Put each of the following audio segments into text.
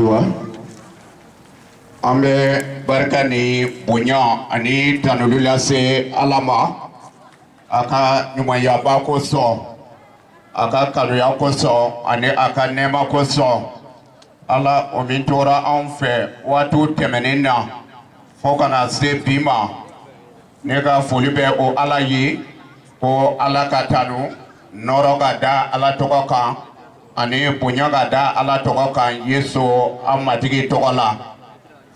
ayiwa an bɛ barika ni bonya ani tanuli lase Ala ma a ka ɲumanyaba kosɔn a ka kanuya kosɔn ani a ka nɛɛma kosɔn Ala o min tora anw fɛ waatiw tɛmɛnen na fo kana se bi ma ne ka foli bɛ o Ala ye ko Ala ka tanu nɔrɔ ka da Ala tɔgɔ kan ani bonya ka da Ala tɔgɔ kan Yesu an matigi tɔgɔ la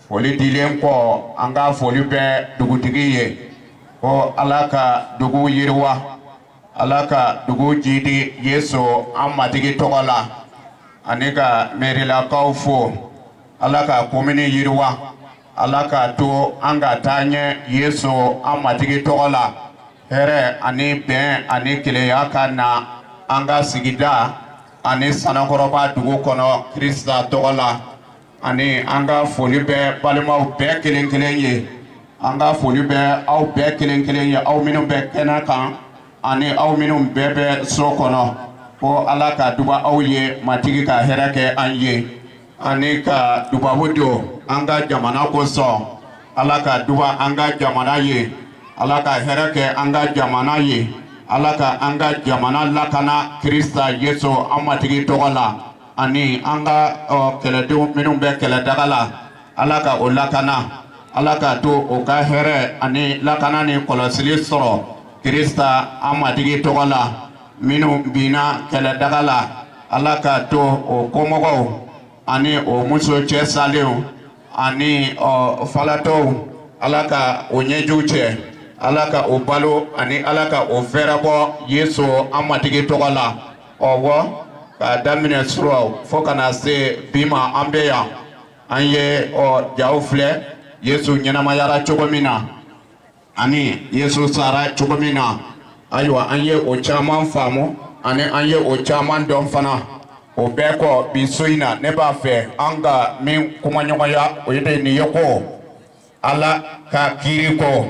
foli dilen kɔ an ka foli bɛ dugutigi ye ko Ala ka dugu yiriwa Ala ka dugu jidi Yesu an matigi tɔgɔ la ani ka mɛrilakaw fo Ala ka komini yiriwa Ala ka to an ka taa ɲɛ Yesu an matigi tɔgɔ la hɛrɛ ani bɛn ani kelenya ka na an ka sigida ani Sanakɔrɔba dugu kɔnɔ Kirista tɔgɔ la ani an ka foli bɛ balimaw bɛɛ kelen kelen ye an ka foli bɛ aw bɛɛ kelen kelen ye aw minnu bɛ kɛnɛ kan ani aw minnu bɛɛ bɛ so kɔnɔ ko Ala ka duba aw ye matigi ka hɛrɛ kɛ an ye ani ka dubabu don an ka jamana kosɔn Ala ka duba an ka jamana ye Ala ka hɛrɛ kɛ an ka jamana ye Ala ka an ka jamana lakana Kirista Yesu an matigi tɔgɔ la ani an ka kɛlɛdenw minnu bɛ kɛlɛdaga la Ala ka o lakana Ala ka to o ka hɛrɛ ani lakana ni kɔlɔsili sɔrɔ Kirista an matigi tɔgɔ la minnu binna kɛlɛdaga la Ala ka to o kɔmɔgɔw ani o muso cɛ salenw ani falatɔw Ala ka o ɲɛjuw cɛ Ala ka o balo ani Ala ka o fɛrɛbɔ Yesu an matigi tɔgɔ la ɔwɔ k'a daminɛ suraw fo kana se bi ma an bɛ yan an ye jaw filɛ Yesu ɲɛnamayara cogo min na ani Yesu sara cogo min na ayiwa an ye o caman faamu ani an ye o caman dɔn fana o bɛɛ kɔ bi so in na ne b'a fɛ an ka min kumaɲɔgɔnya o ye de nin ye ko Ala ka kiiri kɔ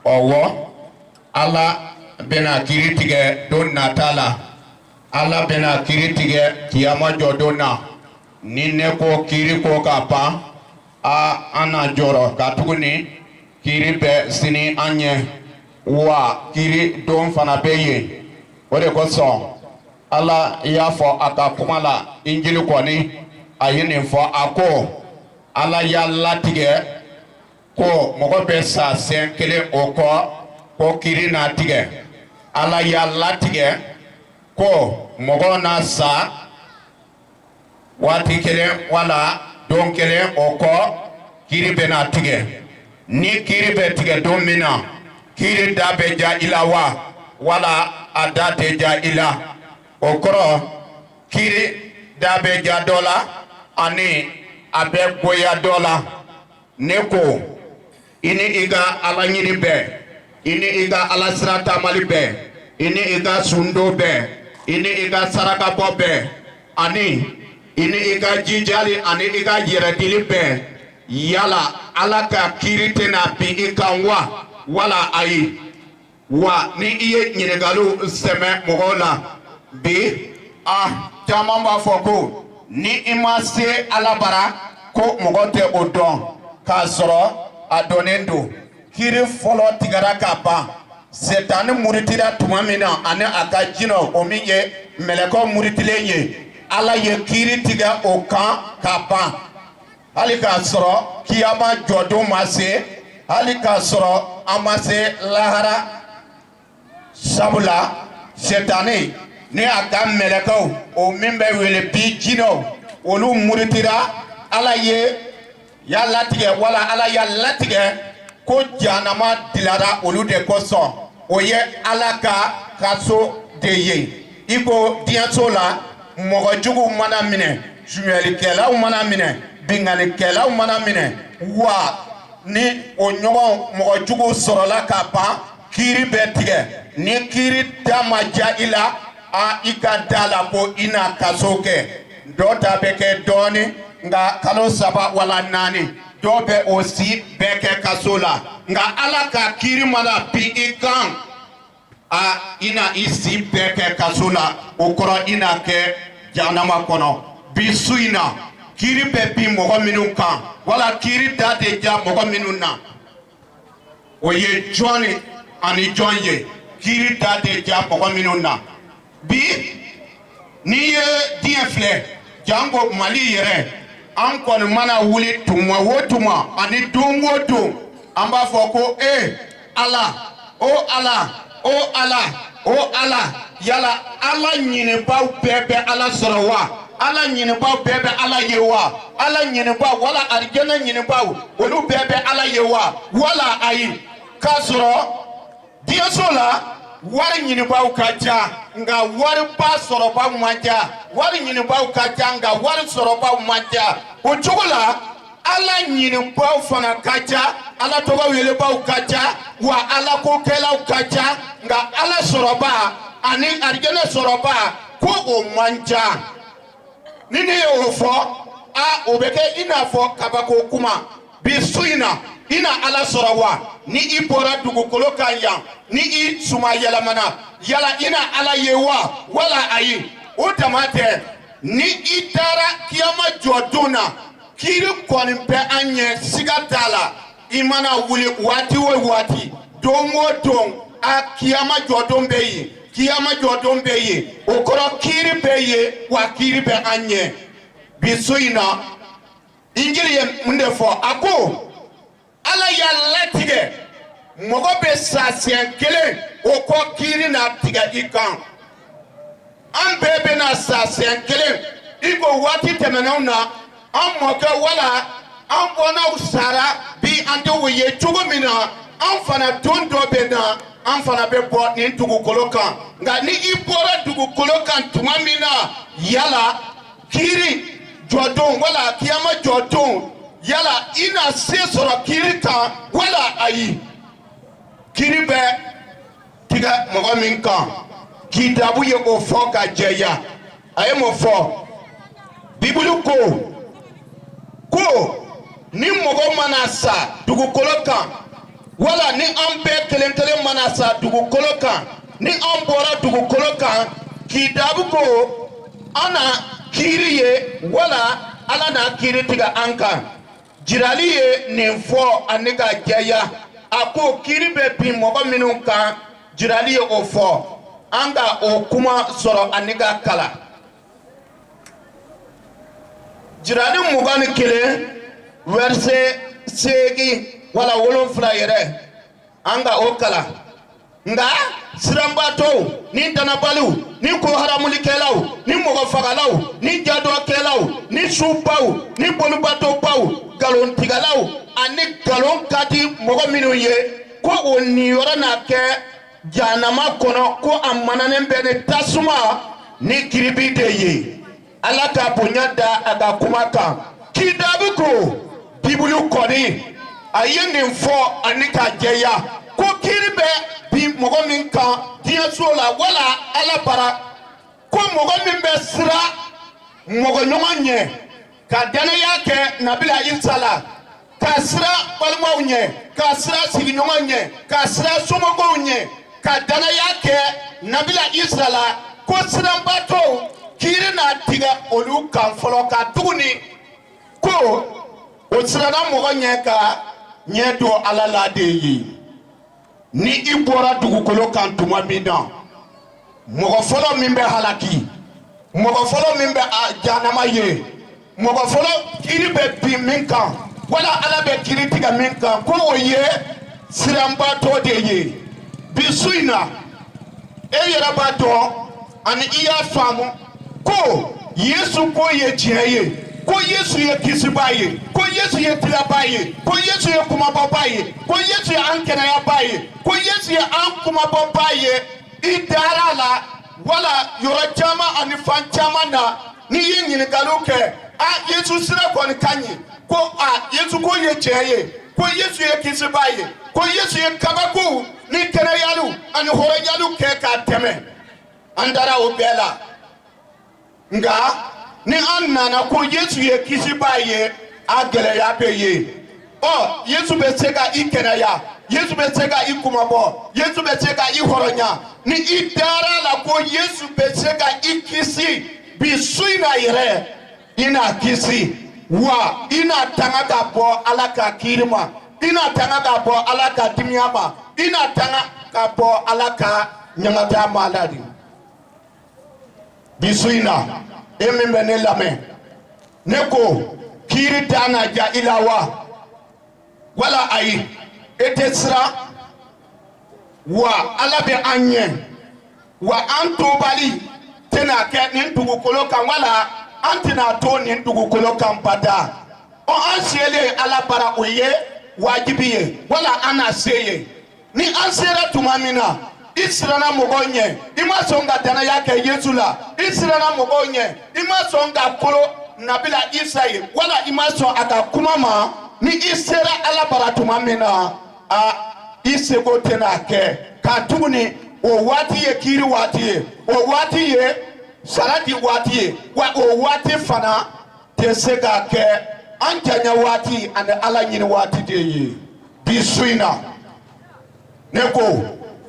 ɔwɔ Ala bɛna kiiri tigɛ don nata la Ala bɛna kiiri tigɛ kiyama jɔ don na ni ne ko kiiri ko ka pan an na jɔrɔ ka tuguni kiiri bɛ sini an ɲɛ wa kiiri don fana bɛ yen o de kosɔn Ala y'a fɔ a ka kuma la Injili kɔni a ye nin fɔ a ko Ala y'a latigɛ ko mɔgɔ bɛ sa sɛn kelen o kɔ ko kiiri n'a tigɛ Ala y'a latigɛ ko mɔgɔ na sa waati kelen wala don kelen o kɔ kiiri bɛ na tigɛ ni kiiri bɛ tigɛ don min na kiiri da bɛ ja i la wala a da tɛ ja i la o kɔrɔ kiiri da bɛ ja dɔ la ani a bɛ goya dɔ la ne ko i ni i ka Ala ɲini bɛɛ i ni i ka Ala sira taamali bɛɛ i ni i ka sundo bɛɛ i ni i ka sarakabɔ bɛɛ ani i ni i ka jijali ani i ka yɛrɛdili bɛɛ yala Ala ka kiiri tɛna bin i kan wala ayi wa ni i ye ɲininkaliw sɛmɛ mɔgɔw la bi caman b'a fɔ ko ni i ma se Ala bara ko mɔgɔ tɛ o dɔn k'a sɔrɔ a dɔnnen don kiiri fɔlɔ tigɛra ka ban Setani muritira tuma min na ani a ka jinɛw o min ye mɛlɛkɛw muritilen ye Ala ye kiiri tigɛ o kan ka ban hali k'a sɔrɔ kiyama jɔdon ma se hali k'a sɔrɔ an ma se lahara sabula Setani ni a ka mɛlɛkɛw o min bɛ wele bi jinɛw olu muritira Ala ye y'a latigɛ wala Ala y'a latigɛ ko jahanama dilara olu de kosɔn o ye Ala ka kaso de ye i ko diɲɛso la mɔgɔ juguw mana minɛ suɲɛlikɛlaw mana minɛ binganikɛlaw mana minɛ wa ni o ɲɔgɔn mɔgɔ juguw sɔrɔla ka ban kiiri bɛ tigɛ ni kiiri da ma ja i la i ka da la ko i na kaso kɛ dɔ ta bɛ kɛ dɔɔni nka kalo 3 wala 4 dɔw bɛ o si bɛɛ kɛ kaso la nka Ala ka kiiri mana bin i kan i na i si bɛɛ kɛ kaso la o kɔrɔ i na kɛ jahanama kɔnɔ bi su in na kiri bɛ bin mɔgɔ minnu kan wala kiri da de ja mɔgɔ minnu na o ye jɔn ani jɔn ye kiri da de ja mɔgɔ minnu na bi n'i ye diɲɛ filɛ janko Mali yɛrɛ an kɔni mana wuli tuma o tuma ani don o don an b'a fɔ ko Ala o Ala o Ala o Ala yala Ala ɲinibaaw bɛɛ bɛ Ala sɔrɔ wa Ala ɲinibaaw bɛɛ bɛ Ala ye wa Ala ɲinibaaw wala arijɛnɛ ɲinibaaw olu bɛɛ bɛ Ala ye wa wala ayi k'a sɔrɔ diɲɛso la wari ɲinibaaw ka ca nka wariba sɔrɔbaw man ca wari ɲinibaaw ka ca nka wari sɔrɔbaw man ca o cogo la Ala ɲinibaaw fana ka ca Ala tɔgɔ welebaw ka ca wa Ala kokɛlaw ka ca nka Ala sɔrɔba ani arijɛnɛ sɔrɔba ko o man ca ni ne y'o fɔ o bɛ kɛ i n'a fɔ kabako kuma bi su in na i na Ala sɔrɔ wa ni i bɔra dugukolo kan yan ni i suma yɛlɛmana yala i na Ala ye wa wala ayi o dama tɛ ni i taara kiyama jɔ don na kiri kɔni bɛ an ɲɛ siga t'a la i mana wuli waati o waati don o don a kiyama jɔ don bɛ yen kiyama jɔ don bɛ yen o kɔrɔ kiri bɛ yen wa kiri bɛ an ɲɛ bi su in na injili ye mun de fɔ a ko Ala y'a latigɛ mɔgɔ bɛ sa siɲɛ kelen o kɔ kiri n'a tigɛ i kan an bɛɛ bɛ na sa siɲɛ kelen i ko waati tɛmɛnenw na an mɔkɛ wala an bɔnnaw sara bi an tɛ o ye cogo min na an fana don dɔ bɛ na an fana bɛ bɔ nin dugukolo kan nka ni i bɔra dugukolo kan tuma min na yala kiri jɔdon wala kiyama jɔdon yala i na se sɔrɔ kiri kan wala ayi kiri bɛ tigɛ mɔgɔ min kan k'i dabu ye o fɔ ka jɛya a ye mun fɔ bibulu ko ni mɔgɔ mana sa dugukolo kan wala ni an bɛɛ kelen kelen mana sa dugukolo kan ni an bɔra dugukolo kan k'i dabu ko an na kiri ye wala Ala na kiri tigɛ an kan jirali ye nin fɔ ani ka jɛya a ko kiri bɛ bin mɔgɔ minnu kan jirali ye o fɔ an ka o kuma sɔrɔ ani ka kalan jirali 21 verset 8 wala 7 yɛrɛ an ka o kalan nka siranbaatɔw ni danabaliw ni koharamulikɛlaw ni mɔgɔfagalaw ni jadɔkɛlaw ni subaw ni bolibatɔbaw galontigalaw ani galon ka di mɔgɔ minnu ye ko o niyɔrɔ n'a kɛ jahanama kɔnɔ ko a mananen bɛ ni tasuma ni kiribi de ye Ala ka bonya da a ka kuma kan k'i daabi ko bibulu kɔni a ye nin fɔ ani ka jɛya ko kiri bɛ bi mɔgɔ min kan diɲɛso la wala Ala bara ko mɔgɔ min bɛ sira mɔgɔ ɲɔgɔn ɲɛ ka danaya kɛ Nabila Isa la ka sira balimaw ɲɛ ka sira sigiɲɔgɔn ɲɛ ka sira somɔgɔw ɲɛ ka danaya kɛ Nabila Isa la ko siranbaatɔw kiri n'a tigɛ olu kan fɔlɔ ka tuguni ko o siranna mɔgɔ ɲɛ ka ɲɛ don Ala la de ye ni i bɔra dugukolo kan tuma min na mɔgɔ fɔlɔ min bɛ halaki mɔgɔ fɔlɔ min bɛ jahanama ye mɔgɔ fɔlɔ kiri bɛ bin min kan wala Ala bɛ kiri tigɛ min kan ko o ye siranbaatɔ de ye bi su in na e yɛrɛ b'a dɔn ani i y'a faamu ko Yesu ko ye tiɲɛ ye ko Yesu ye kisiba ye ko Yesu ye tilaba ye ko Yesu ye kumababa ye ko Yesu ye an kɛnɛyaba ye ko Yesu ye an kumababa ye i dara la wala yɔrɔ caman ani fan caman na n'i ye ɲininkaliw kɛ Yesu sira kɔni ka ɲi ko Yesu ko ye tiɲɛ ye ko Yesu ye kisiba ye ko Yesu ye kabako ni kɛnɛyaliw ani hɔrɔnyaliw kɛ k'a tɛmɛ an dara o bɛɛ la nka ni an nana ko Yesu ye kisiba ye a gɛlɛya bɛ ye Yesu bɛ se ka I kɛnɛya Yesu bɛ se ka I kumabɔ Yesu bɛ se ka I hɔrɔnya ni I dara la ko Yesu bɛ se ka I kisi bi su in na yɛrɛ I n'a kisi wa ina tanga ka bɔ ala ka kiiri ma ina tanga ka bɔ ala ka dimiya ma ina tanga ka bɔ ala ka ɲangata ma la de bi su in na e min bɛ ne lamɛn ne ko kiiri taa na ja i la wa wala ayi e tɛ siran wa ala bɛ an ɲɛ wa an tobali tɛna kɛ nin dugukolo kan wala an tɛna to nin dugukolo kan bada an selen ala bara o ye wajibi ye wala an na se ye ni an sera tuma min na i siranna mɔgɔw ɲɛ i ma sɔn ka danaya kɛ Yesu la i siranna mɔgɔw ɲɛ i ma sɔn ka kolo nabila Isa ye wala i ma sɔn a ka kuma ma ni i sera ala bara tuma min na i seko tɛna kɛ ka tuguni o waati ye kiiri waati ye o waati ye sarati waati ye wa o waati fana tɛ se ka kɛ an janya waati ani ala ɲini waati de ye bi su in na ne ko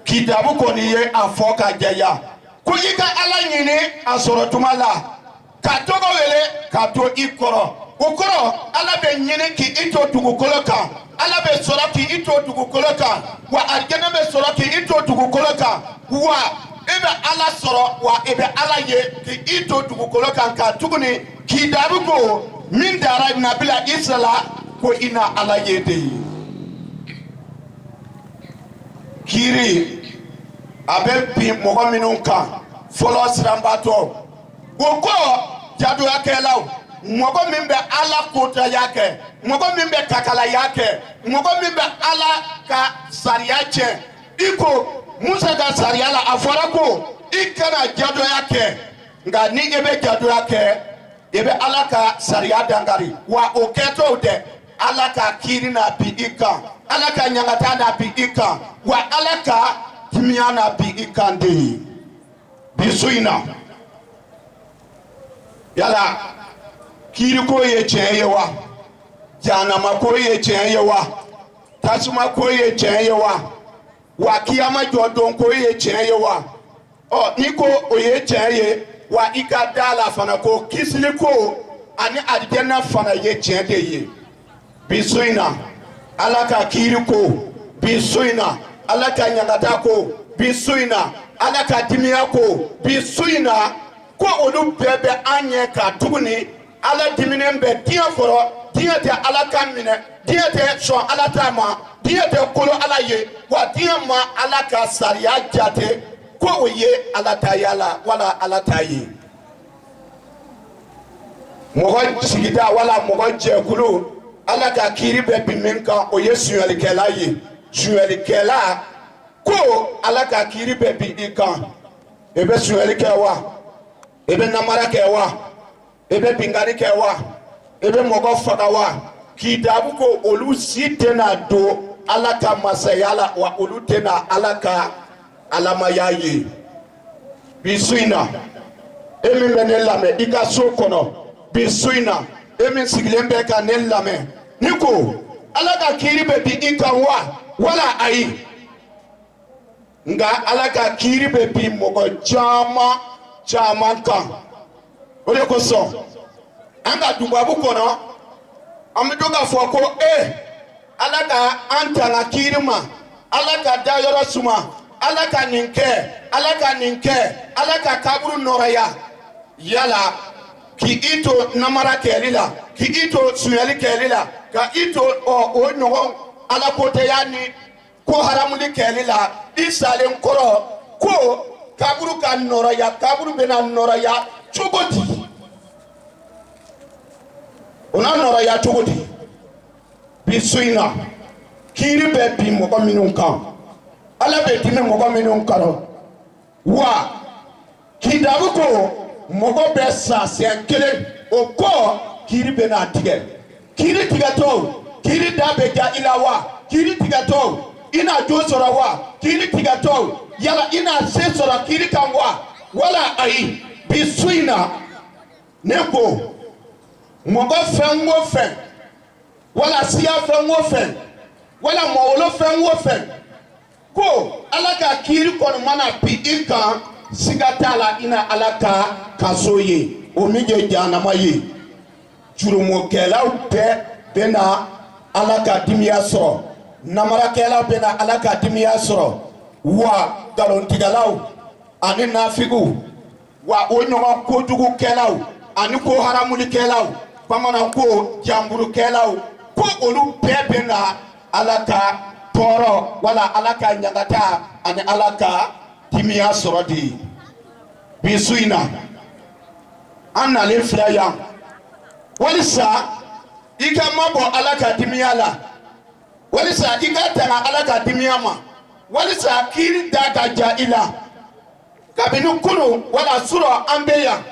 kitabu kɔni ye a fɔ ka jɛya ko i ka ala ɲini a sɔrɔ tuma la ka tɔgɔ wele ka to i kɔrɔ o kɔrɔ ala bɛ ɲini k'i to dugukolo kan ala bɛ sɔrɔ k'i to dugukolo kan wa alijɛnɛ bɛ sɔrɔ k'i to dugukolo kan wa e bɛ ala sɔrɔ wa e bɛ ala ye k'i to dugukolo kan ka tuguni kitabu ko min dara nabila Isa la ko i na ala ye de ye kiiri a bɛ bin mɔgɔ minnu kan fɔlɔ siranbatɔ o kɔ jadoyakɛlaw mɔgɔ min bɛ ala kotaya kɛ mɔgɔ min bɛ kakalaya kɛ mɔgɔ min bɛ ala ka sariya tiɲɛ i ko Musa ka sariya la a fɔra ko i kana jadoya kɛ nka ni e bɛ jadoya kɛ e bɛ ala ka sariya dankari wa o kɛtɔ dɛ ala ka kiiri na bi i kan ala ka ɲangata na bi i kan wa ala ka timiya na bi i kan de ye bi su in na yala kiiri ko ye tiɲɛ ye wa jahanama ko ye tiɲɛ ye wa tasuma ko ye tiɲɛ ye wa kiyama jɔdon ko ye tiɲɛ ye wa ni ko o ye tiɲɛ ye wa i ka da la fana ko kisili ko ani alijɛnɛ fana ye tiɲɛ de ye bi su in na ala ka kiiri ko bi su in na ala ka ɲangata ko bi su in na ala ka dimiya ko bi su in na ko olu bɛɛ bɛ an ɲɛ ka tuguni ala diminen bɛ diɲɛ kɔrɔ diɲɛ tɛ ala kan minɛ diɲɛ tɛ sɔn ala ta ma diɲɛ tɛ kolo ala ye wa diɲɛ ma ala ka sariya jate ko o ye ala ta ye la wala ala ta ye mɔgɔ sigida wala mɔgɔ jɛkulu ala ka kiiri bɛ bin min kan o ye suɲɛlikɛla ye suɲɛlikɛla ko ala ka kiiri bɛ bin i kan e bɛ suɲɛli kɛ wa e bɛ namara kɛ wa e bɛ binkani kɛ wa e bɛ mɔgɔ faga wa kitabu ko olu si tɛna don ala ka masaya la wa olu tɛna ala ka alamaya ye bi su in na e min bɛ ne lamɛn i ka so kɔnɔ bi su in na e min sigilen bɛ ka ne lamɛn ni ko ala ka kiiri bɛ bin i kan wa wala ayi nka ala ka kiiri bɛ bin mɔgɔ caman kan o de kosɔn an ka dubabu kɔnɔ an bɛ to ka fɔ ko ala ka an tanga kiiri ma ala ka da yɔrɔ suma ala ka nin kɛ ala ka nin kɛ ala ka kaburu nɔrɔya yala k'i to namara kɛli la k'i to suɲɛli kɛli la ka i to o ɲɔgɔn ala kotɛya ni ko haramuli kɛli la i salen kɔrɔ ko kaburu ka nɔrɔya kaburu bɛna nɔrɔya cogo di o na nɔrɔya cogo di bi su in na kiiri bɛ bin mɔgɔ minnu kan ala bɛ dimi mɔgɔ minnu kɔrɔ wa kitabu ko mɔgɔ bɛ sa siɲɛ kelen o kɔ kiiri bɛ n'a tigɛ kiiri tigɛtɔ kiiri da bɛ ja i la wa kiiri tigɛtɔ i na jo sɔrɔ wa kiiri tigɛtɔ yala i na se sɔrɔ kiiri kan wa wala ayi bi su in na ne ko mɔgɔ fɛn o fɛn wala siya fɛn o fɛn wala mɔwolo fɛn o fɛn ko ala ka kiiri kɔni mana bi i kan siga t'a la i na ala ka kaso ye o min ye jahanama ye jurumokɛlaw bɛɛ bɛna ala ka dimiya sɔrɔ namarakɛlaw bɛna ala ka dimiya sɔrɔ wa galontigɛlaw ani nafigiw wa o ɲɔgɔn kojugukɛlaw ani ko haramulikɛlaw bamanan ko jamburukɛlaw ko olu bɛɛ bɛna ala ka tɔɔrɔ wala ala ka ɲagata ani ala ka dimiya sɔrɔ de bi su in na an nalen filɛ yan walisa i ka mabɔ ala ka dimiya la walisa i ka tanga ala ka dimiya ma walisa kiiri da ka ja i la kabini kunu wala surɔ an bɛ yan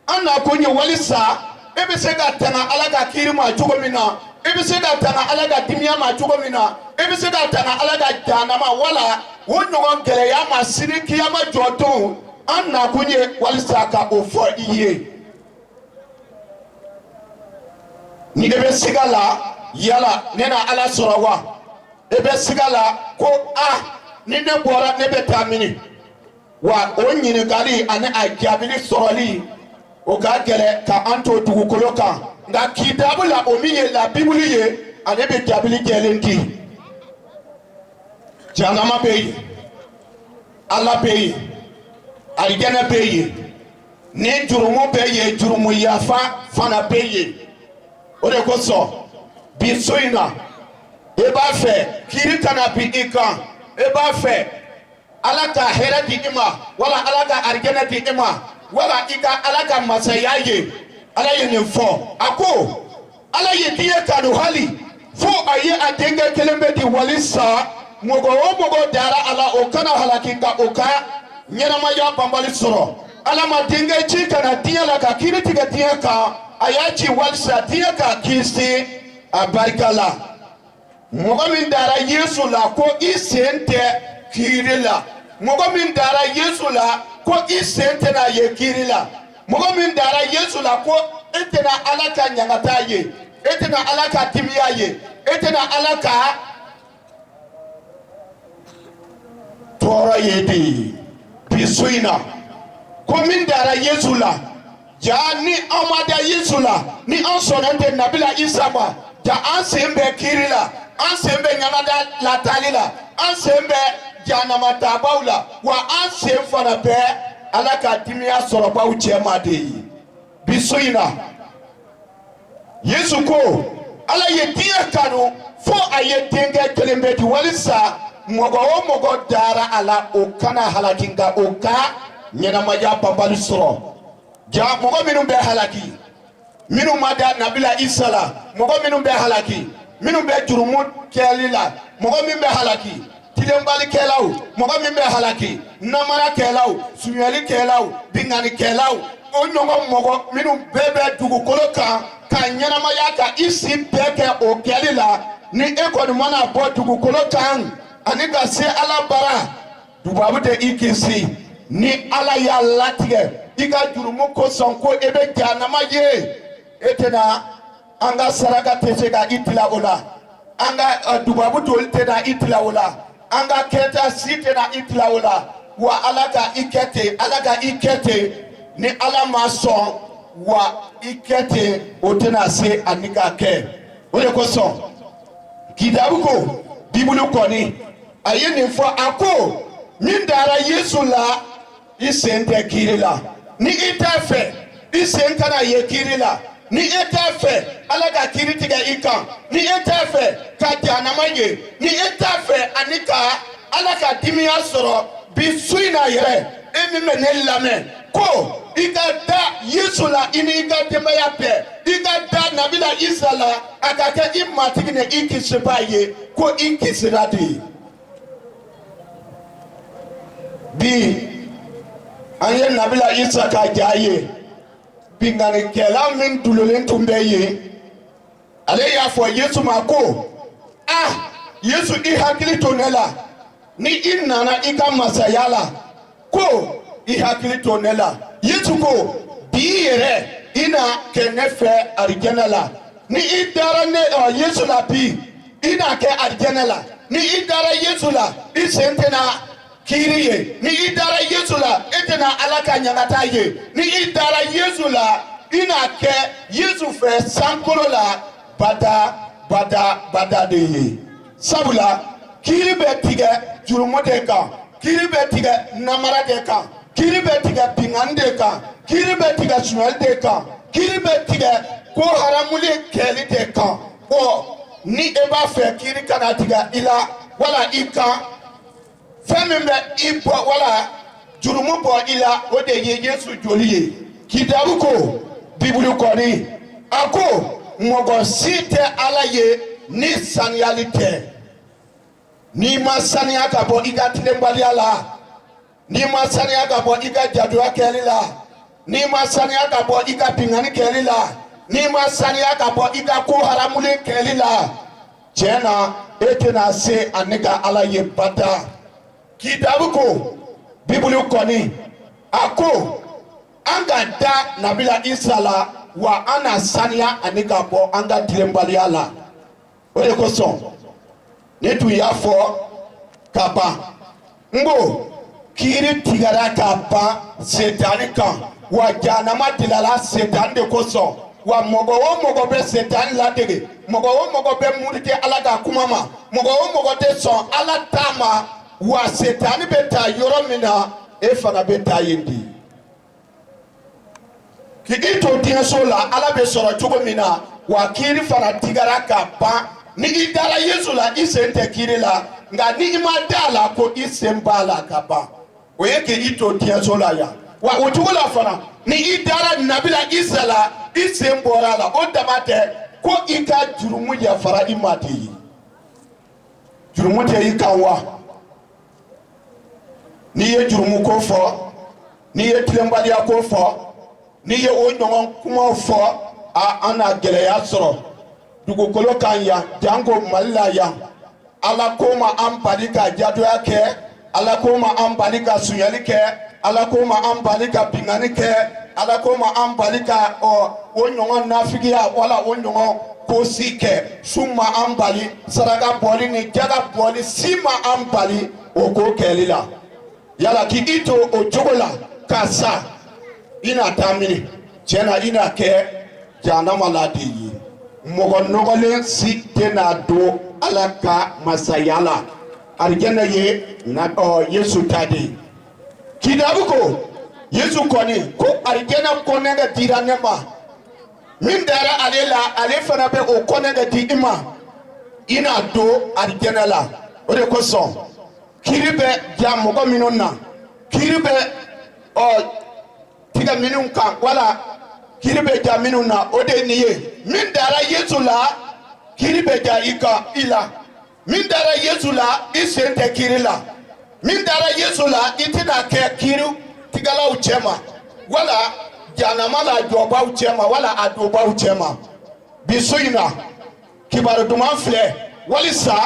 an na kun ye walisa e bɛ se ka tanga ala ka kiiri ma cogo min na e bɛ se ka tanga ala ka dimiya ma cogo min na e bɛ se ka tanga ala ka jahanama wala o ɲɔgɔn gɛlɛya ma sini kiyama jɔ don an na kun ye walisa ka o fɔ i ye ni e bɛ siga la yala ne na ala sɔrɔ wa e bɛ siga la ko ni ne bɔra ne bɛ taa mini wa o ɲininkali ani a jaabili sɔrɔli o ka gɛlɛ ka an to dugukolo kan nka kitabu la o min ye la bibuli ye ale bɛ jaabili jɛlen di jahanama bɛ yen ala bɛ yen alijɛnɛ bɛ yen ni jurumu bɛ yen jurumu yafa fana bɛ yen o de kosɔn bi so in na e b'a fɛ kiiri kana bin i kan e b'a fɛ ala ka hɛrɛ di i ma wala ala ka arijɛnɛ di i ma wala i ka ala ka masaya ye ala ye nin fɔ a ko ala ye diɲɛ kanu hali fo a ye a denkɛ kelen bɛ di wali sa mɔgɔ o mɔgɔ dara ala o kana halaki nka o ka ɲɛnamaya banbali sɔrɔ ala ma denkɛ ci kana diɲɛ la ka kiiri tigɛ diɲɛ kan a y'a ci walisa diɲɛ ka kisi a barika la mɔgɔ min dara yesu la ko i sen tɛ kiiri la mɔgɔ min dara yesu la ko i sen tɛna ye kiiri la mɔgɔ min dara yesu la ko e tɛna ala ka ɲagata ye e tɛna ala ka timiya ye e tɛna ala ka tɔɔrɔ ye de bi su in na ko min dara yesu la ja ni an ma da yesu la ni an sɔnna tɛ nabila isa ma ja an sen bɛ kiiri la an sen bɛ ɲagada latali la an sen bɛ jahanama taabaw la wa an sen fana bɛ ala ka dimiya sɔrɔbaw cɛma de ye bi su in na yesu ko ala ye diɲɛ kanu fo a ye denkɛ kelen bɛ di walisa mɔgɔ o mɔgɔ dara a la o kana halaki nka o ka ɲɛnamaya banbali sɔrɔ ja mɔgɔ minnu bɛ halaki minnu ma da nabila isa la mɔgɔ minnu bɛ halaki minnu bɛ jurumu kɛli la mɔgɔ min bɛ halaki tilenbalikɛlaw mɔgɔ min bɛ halaki namarakɛlaw sunyalikɛlaw binganikɛlaw o ɲɔgɔn mɔgɔ minnu bɛɛ bɛ dugukolo kan ka ɲɛnamaya ka i si bɛɛ kɛ o kɛli la ni e kɔni mana bɔ dugukolo kan ani ka se ala bara dubabu tɛ i kisi ni ala y'a latigɛ i ka jurumu kosɔn ko e bɛ jahanama ye e tɛna an ka saraka tɛ se ka i tila o la an ka dubabu toli tɛna i tila o la an ka kɛta si tɛna i tila o la wa ala ka i kɛ ten ala ka i kɛ ten ni ala ma sɔn wa i kɛ ten o tɛna se ani ka kɛ o de kosɔn kitabu ko bibulu kɔni a ye nin fɔ a ko min dara yesu la i sen tɛ kiiri la ni i t'a fɛ i sen kana ye kiiri la ni e t'a fɛ ala ka kiiri tigɛ i kan ni e t'a fɛ ka jahanama ye ni e t'a fɛ ani ka ala ka dimiya sɔrɔ bi su in na yɛrɛ e min bɛ ne lamɛn ko i ka da yesu la i ni i ka denbaya bɛɛ i ka da nabila isa la a ka kɛ i matigi ni i kisibaa ye ko i kisira de bi an ye nabila isa ka ja ye binganikɛla min dulolen tun bɛ yen ale y'a fɔ yesu ma ko yesu i hakili to ne la ni i nana i ka masaya la ko i hakili to ne la yesu ko bi yɛrɛ i na kɛ ne fɛ arijɛnɛ la ni i dara ne yesu la bi i na kɛ arijɛnɛ la ni i dara yesu la i sen tɛna kiiri ye ni i dara yesu la e tɛna ala ka ɲagata ye ni i dara yesu la i ina kɛ Yesu fɛ sankolo la bada de ye sabula kiri bɛ tigɛ jurumu de kan kiri bɛ tigɛ namara de kan kiri bɛ tigɛ binganni de kan kiri bɛ tigɛ suɲɛli de kan kiri bɛ tigɛ ko haramuli kɛli de kan ni e b'a fɛ kiri kana tigɛ i la wala i kan fɛn min bɛ i bɔ wala jurumu bɔ i la o de ye Yesu joli ye kitabu ko bibulu kɔni a ko mɔgɔ si tɛ Ala ye ni saniyali tɛ n'i ma saniya ka bɔ i ka tilenbaliya la n'i ma saniya ka bɔ i ka jaduya kɛli la n'i ma saniya ka bɔ i ka binganni kɛli la n'i ma saniya ka bɔ i ka ko haramuli kɛli la tiɲɛ na e tɛna se ani ka Ala ye bada kitabu ko bibulu kɔni a ko an ka da nabila Isa la wa an na saniya ani ka bɔ an ka tilenbaliya la o de kosɔn ne tun y'a fɔ ka ban n ko kiri tigɛra ka ban setani kan wa jahanama dilala setani de kosɔn wa mɔgɔ o mɔgɔ bɛ setani ladege mɔgɔ o mɔgɔ bɛ murute Ala ka kuma ma mɔgɔ o mɔgɔ tɛ sɔn Ala ta ma wa setani bɛ taa yɔrɔ min na e fana bɛ taa yen de k'i to diɲɛso la Ala bɛ sɔrɔ cogo min na wa kiri fana tigɛra ka ban ni i dara Yesu la i sen tɛ kiri la nka ni i ma da la ko i sen b'a la ka ban o ye k'i to diɲɛso la yan wa o cogo la fana ni i dara nabila Isa la i sen bɔra la o dama tɛ ko i ka jurumu yafara i ma de ye jurumu tɛ i kan wa n'i ye jurumu ko fɔ n'i ye tilenbaliya ko fɔ n'i ye o ɲɔgɔn kumaw fɔ an na gɛlɛya sɔrɔ dugukolo kan yan janko Mali la yan Ala ko ma an bali ka jadoya kɛ Ala ko ma an bali ka suɲɛli kɛ Ala ko ma an bali ka binganni kɛ Ala ko ma an bali ka o ɲɔgɔn nafigiya wala o ɲɔgɔn kosi kɛ su ma an bali saraka bɔli ni jaga bɔli si ma an bali o ko kɛli la yala k'i to o cogo la ka sa i na taa mini tiɲɛna i na kɛ jahanama la de ye mɔgɔ nɔgɔlen si tɛna don Ala ka masaya la arijɛnɛ ye Yesu ta de ye kitabu ko Yesu kɔni ko arijɛnɛ kɔnɛ ka dira ne ma min dara ale la ale fana bɛ o kɔnɛ ka di i ma i na don arijɛnɛ la o de kosɔn kiri bɛ ja mɔgɔ minnu na kiri bɛ tigɛ minnu kan wala kiri bɛ ja minnu na o de ye nin ye min dara Yesu la kiri bɛ ja i kan i la min dara Yesu la i sen tɛ kiri la min dara Yesu la i tɛna kɛ kiri tigɛlaw cɛ ma wala jahanama la jɔbaw cɛ ma wala a donbaw cɛ ma bi so in na kibaru duman filɛ walisa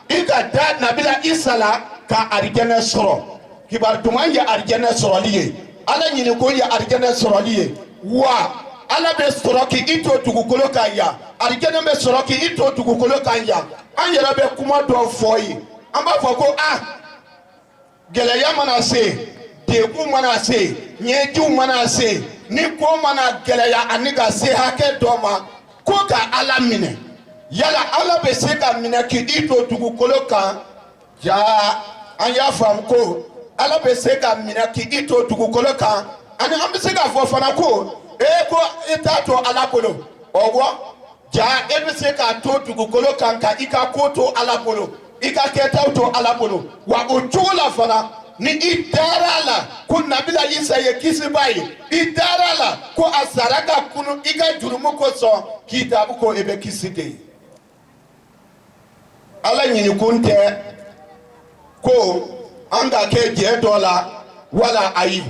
i ka da nabila Isa la ka arijɛnɛ sɔrɔ kibaru duman ye arijɛnɛ sɔrɔli ye Ala ɲiniko ye arijɛnɛ sɔrɔli ye wa Ala bɛ sɔrɔ k'i to dugukolo kan yan arijɛnɛ bɛ sɔrɔ k'i to dugukolo kan yan an yɛrɛ bɛ kuma dɔw fɔ ye an b'a fɔ ko gɛlɛya mana se degun mana se ɲɛjiw mana se ni ko mana gɛlɛya ani ka se hakɛ dɔ ma ko ka Ala minɛ yala Ala bɛ se ka minɛ k'i to dugukolo kan jaa an y'a faamu ko Ala bɛ se ka minɛ k'i to dugukolo kan ani an bɛ se ka fɔ fana ko ko i t'a to Ala bolo ɔwɔ jaa e bɛ se k'a to dugukolo kan ka i ka ko to Ala bolo i ka kɛtaw to Ala bolo wa o cogo la fana ni i dara la ko nabila Isa ye kisiba ye i dara la ko a sara ka kunu i ka jurumu kosɔn kitabu ko e bɛ kisi de ye Ala ɲinikun tɛ ko an ka kɛ jɛ dɔ la wala ayi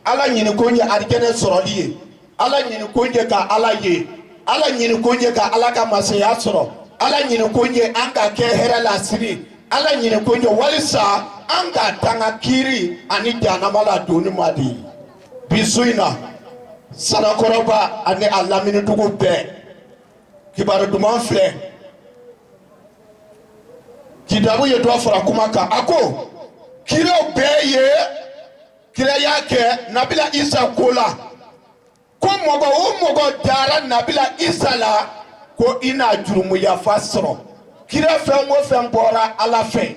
Ala ɲinikun ye arijɛnɛ sɔrɔli ye Ala ɲinikun ye ka Ala ye Ala ɲinikun ye ka Ala ka masaya sɔrɔ Ala ɲinikun ye an ka kɛ hɛrɛ la siri Ala ɲinikun ye walisa an ka tanga kiri ani jahanama la doni ma de bi su in na Sanakɔrɔba ani a lamini dugu bɛɛ kibaru duman filɛ kitabu ye dɔ fara kuma kan a ko kiraw bɛɛ ye kira y'a kɛ nabila Isa ko la ko mɔgɔ o mɔgɔ dara nabila Isa la ko ina jurumu yafa sɔrɔ kira fɛn o fɛn bɔra Ala fɛ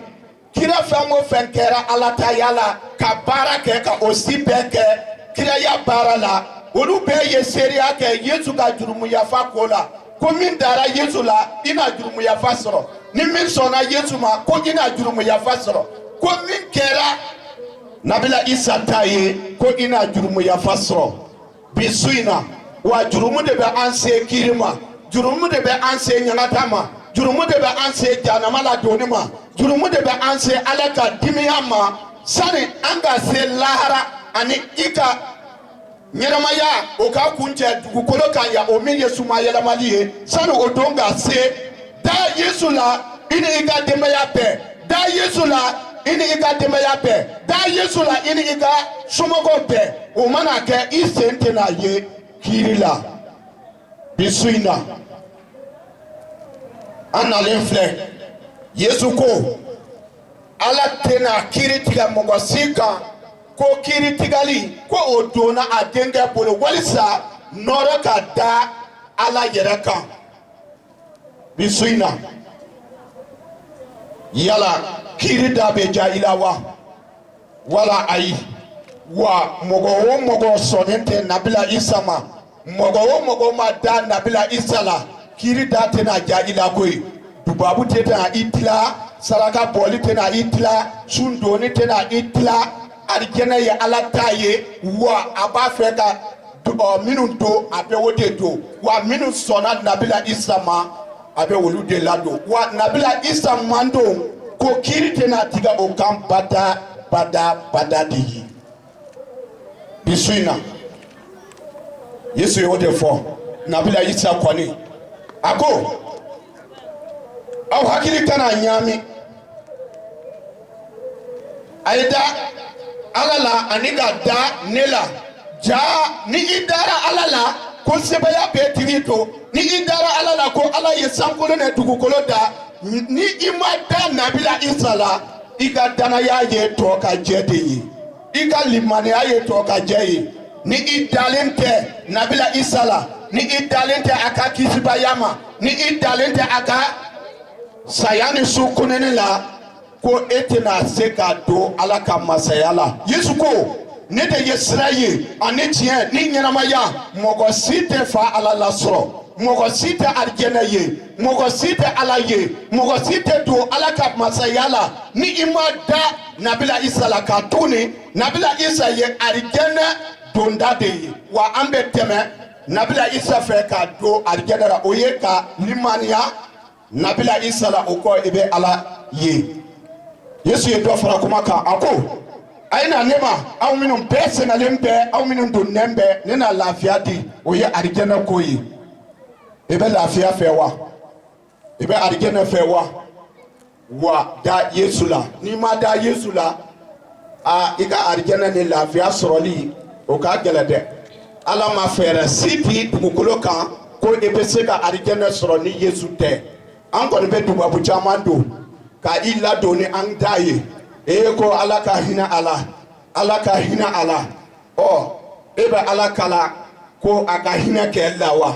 kira fɛn o fɛn kɛra Ala ta yala ka baara kɛ ka o si bɛɛ kɛ kiraya baara la olu bɛɛ ye seereya kɛ Yesu ka jurumu yafa ko la ko min dara Yesu la ina jurumu yafa sɔrɔ ni min sɔnna Yesu ma ko ina jurumu yafa sɔrɔ ko min kɛra nabila Isa ta ye ko ina jurumu yafa sɔrɔ bi su in na wa jurumu de bɛ an se kiri ma jurumu de bɛ an se ɲagata ma jurumu de bɛ an se janama la doni ma jurumu de bɛ an se Ala ka dimiya ma sani an ka se lahara ani i ka ɲɛnamaya o ka kuncɛ dugukolo kan ya o min ye suma yɛlɛmali ye sani o don ka se da Yesu la i ni i ka denbaya bɛɛ da Yesu la i ni i ka denbaya bɛɛ da Yesu la i ni i ka somɔgɔw bɛɛ o mana kɛ i sen tɛna ye kiri la bi su in na an nalen filɛ Yesu ko Ala tɛna kiri tigɛ mɔgɔ si kan ko kiri tigali ko o donna a denkɛ bolo walisa nɔrɔ ka da Ala yɛrɛ kan bi su in na yala kiri da bɛ ja i la wa wala ayi wa mɔgɔ o mɔgɔ sɔnnen tɛ nabila Isa ma mɔgɔ o mɔgɔ ma da nabila Isa la kiri da tɛna ja i la koyi dubabu tɛna i tila saraka bɔli tɛna i tila sun doni tɛna i tila arijɛnɛ ye Ala ta ye wa a b'a fɛ ka minnu to a bɛ o de to wa minnu sɔnna nabila Isa ma a bɛ olu de ladon wa nabila Isa man don ko kiri tɛna tigɛ o kan bada de ye bi su in na Yesu y'o de fɔ nabila Isa kɔni a ko aw hakili kana ɲaami a ye da Ala la ani ka da ne la jaa ni i dara Ala la ko sebaya bɛ tigi to ni i dara Ala la ko Ala ye sankolo ni dugukolo da ni i ma da nabila Isa la i ka danaya ye tɔ ka jɛ de ye i ka limaniya ye tɔ ka jɛ ye ni i dalen tɛ nabila Isa la ni i dalen tɛ a ka kisibaya ma ni i dalen tɛ a ka saya ni su kuneni la ko e tɛna se ka don Ala ka masaya la Yesu ko ne de ye sira ye ani tiɲɛ ni ɲɛnamaya mɔgɔ si tɛ fa Ala lasɔrɔ mɔgɔ si tɛ arijɛnɛ ye mɔgɔ si tɛ Ala ye mɔgɔ si tɛ don Ala ka masaya la ni i ma da nabila Isa la ka tuguni nabila Isa ye arijɛnɛ donda de ye wa an bɛ tɛmɛ nabila Isa fɛ ka don arijɛnɛ la o ye ka limaniya nabila Isa la o kɔ i bɛ Ala ye Yesu ye dɔ fara kuma kan a ko a ye na ne ma aw minnu bɛɛ sɛgɛnlen bɛ aw minnu donnen bɛ ne na lafiya di o ye arijɛnɛ ko ye i bɛ lafiya fɛ wa i bɛ arijɛnɛ fɛ wa da Yesu la n'i ma da Yesu la a i ka arijɛnɛ ni lafiya sɔrɔli o ka gɛlɛn dɛ Ala ma fɛɛrɛ si di dugukolo kan ko i bɛ se ka arijɛnɛ sɔrɔ ni Yesu tɛ an kɔni bɛ dubabu caman don ka i ladon ni an ta ye ko Ala ka hinɛ a la Ala ka hinɛ a la e bɛ Ala kala ko a ka hinɛ kɛ la wa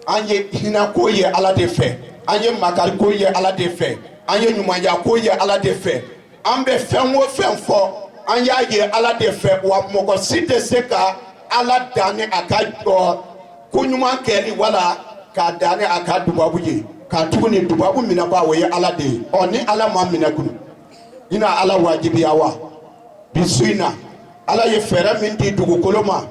an ye hinɛ ko ye Ala de fɛ an ye makari ko ye Ala de fɛ an ye ɲumanya ko ye Ala de fɛ an bɛ fɛn o fɛn fɔ an y'a ye Ala de fɛ wa mɔgɔ si tɛ se ka Ala dan ni a ka ko ɲuman kɛli wala k'a dan ni a ka dubabu ye ka tuguni dubabu minɛba o ye Ala de ye ni Ala ma minɛ kun i na Ala wajibiya wa bi su in na Ala ye fɛɛrɛ min di dugukolo ma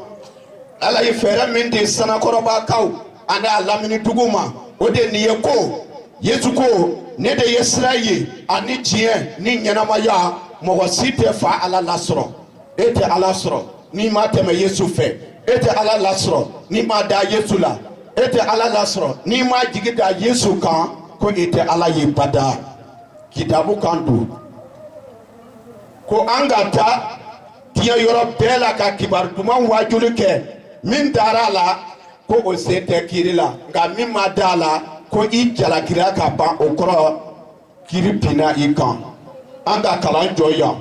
Ala ye fɛɛrɛ min di sanakɔrɔbakaw ani a lamini dugu ma o de nin ye ko Yesu ko ne de ye sira ye ani tiɲɛ ni ɲɛnamaya mɔgɔ si tɛ fa Ala lasɔrɔ e tɛ Ala sɔrɔ n'i ma tɛmɛ Yesu fɛ e tɛ Ala lasɔrɔ n'i ma da Yesu la e tɛ Ala lasɔrɔ n'i ma jigi da Yesu kan ko e tɛ Ala ye bada kitabu kan don ko an ka taa diɲɛ yɔrɔ bɛɛ la ka kibaru duman wajuli kɛ min dara a la ko o se tɛ kiri la nka min ma da a la ko i jalakira ka ban o kɔrɔ kiri binna i kan an ka kalan jɔ yan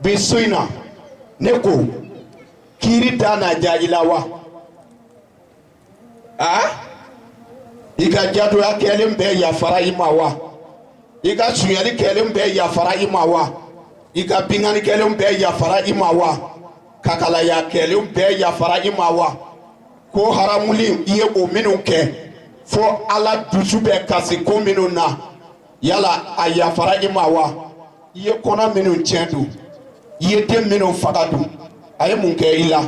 bi su in na ne ko kiri da na ja i la wa i ka jadoya kɛlen bɛɛ yafara i ma wa i ka suɲɛli kɛlen bɛɛ yafara i ma wa i ka bingani kɛlen bɛɛ yafara i ma wa kakalaya kɛlen bɛɛ yafara i ma wa ko haramuli i ye o minnu kɛ fo ala dusu bɛ kasi ko minnu na yala a yafara i ma wa i ye kɔnɔ minnu tiɲɛ dun i ye den minnu faga dun a ye mun kɛ i la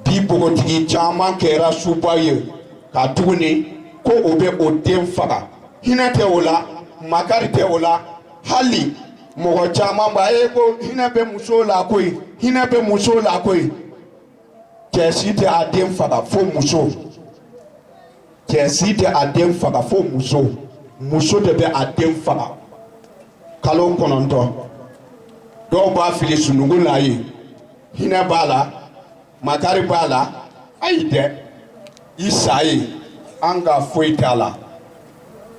bi bogotigi caman kɛra suba ye ka tuguni ko o bɛ o den faga hinɛ tɛ o la makari tɛ o la hali mɔgɔ caman b'a ye ko hinɛ bɛ muso la koyi hinɛ bɛ muso la koyi cɛ si tɛ a den faga fo muso cɛ si tɛ a den faga fo muso muso de bɛ a den faga kalo 9 dɔw b'a fili sunugun na ye hinɛ b'a la makari b'a la ayi dɛ i sa ye an ka foyi t'a la